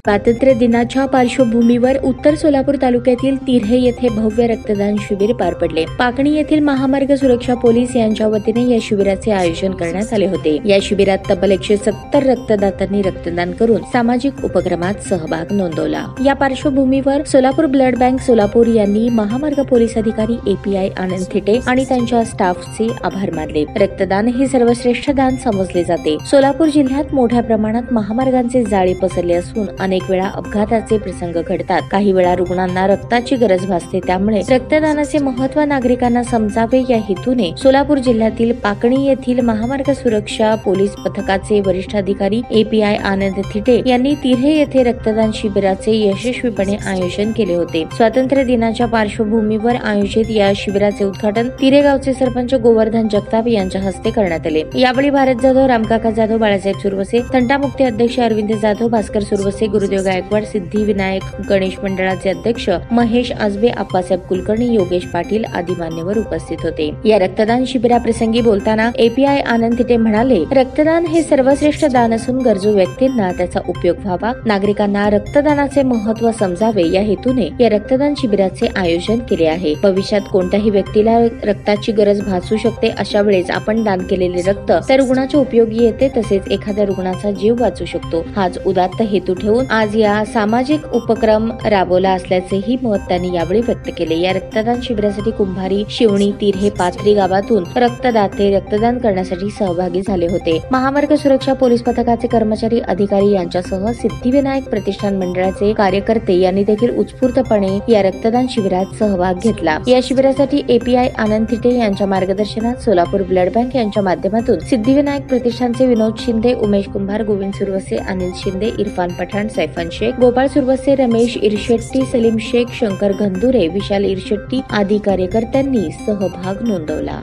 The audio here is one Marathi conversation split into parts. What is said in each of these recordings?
स्वातंत्र्य दिनाच्या पार्श्वभूमीवर उत्तर सोलापूर तालुक्यातील तिऱ्हे येथे भव्य रक्तदान शिबिर पार पडले। पाकणी येथील महामार्ग सुरक्षा पोलीस यांच्या वतीने या शिबिराचे आयोजन करण्यात आले होते। या शिबिरात तब्बल 170 रक्तदात्यांनी रक्तदान करून सामाजिक उपक्रमात सहभाग नोंदवला। या पार्श्वभूमीवर सोलापूर ब्लड बँक सोलापूर यांनी महामार्ग पोलीस अधिकारी API आनंद थिटे आणि त्यांच्या स्टाफचे आभार मानले। रक्तदान हे सर्वश्रेष्ठ दान समजले जाते। सोलापूर जिल्ह्यात मोठ्या प्रमाणात महामार्गांचे जाळे पसरले असून अनेक वेळा अपघाताचे प्रसंग घडतात। काही वेळा रुग्णांना रक्ताची गरज भासते, त्यामुळे रक्तदानाचे महत्त्व नागरिकांना समजावे या हेतूने सोलापूर जिल्ह्यातील पाकणी येथील महामार्ग सुरक्षा पोलीस पथकाचे वरिष्ठ अधिकारी API आनंद थिटे यांनी तिऱ्हे येथे रक्तदान शिबिराचे यशस्वीपणे आयोजन केले होते। स्वातंत्र्य दिनाच्या पार्श्वभूमीवर आयोजित या शिबिराचे उद्घाटन तिऱ्हे गावचे सरपंच गोवर्धन जगताप यांच्या हस्ते करण्यात आले। यावेळी भारत जाधव, रामकाका जाधव, बाळासाहेब सुरवसे, तंटामुक्ती अध्यक्ष अरविंद जाधव, भास्कर सुरवसे, गुरुदेव गायकवाड, सिद्धिविनायक गणेश मंडळाचे अध्यक्ष महेश आजबे, आप्पासाहेब कुलकर्णी, योगेश पाटील आदी मान्यवर उपस्थित होते। या रक्तदान शिबिराप्रसंगी बोलताना API आनंद थिटे म्हणाले, रक्तदान हे सर्वश्रेष्ठ दान असून गरजू व्यक्तींना त्याचा उपयोग व्हावा, नागरिकांना रक्तदानाचे महत्त्व समजावे या हेतूने या रक्तदान शिबिराचे आयोजन केले आहे। भविष्यात कोणत्याही व्यक्तीला रक्ताची गरज भासू शकते, अशा वेळेस आपण दान केलेले रक्त त्या रुग्णाच्या उपयोगी येते, तसेच एखाद्या रुग्णाचा जीव वाचू शकतो। हाच उदात्त हेतू ठेवून आज या सामाजिक उपक्रम राबवला असल्याचेही मत त्यांनी यावेळी व्यक्त केले। या रक्तदान शिबिरासाठी कुंभारी, शिवणी, तिऱ्हे, पाथरी गावातून रक्तदाते रक्तदान करण्यासाठी सहभागी झाले होते। महामार्ग सुरक्षा पोलीस पथकाचे कर्मचारी, अधिकारी यांच्यासह सिद्धिविनायक प्रतिष्ठान मंडळाचे कार्यकर्ते यांनी देखील उत्स्फूर्तपणे या रक्तदान शिबिरात सहभाग घेतला। या शिबिरासाठी API आनंद थिटे यांच्या मार्गदर्शनात सोलापूर ब्लड बँक यांच्या माध्यमातून सिद्धिविनायक प्रतिष्ठानचे विनोद शिंदे, उमेश कुंभार, गोविंद सुरवसे, अनिल शिंदे, इरफान पठाण, सैफन शेख, गोपाळ सुरवसे, रमेश इरशेट्टी, सलीम शेख, शंकर घंदुरे, विशाल इरशेट्टी आदी कार्यकर्त्यांनी सहभाग नोंदवला।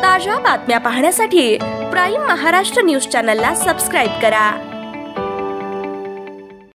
ताज्या बातम्या पाहण्यासाठी प्राईम महाराष्ट्र न्यूज चॅनलला सबस्क्राईब करा।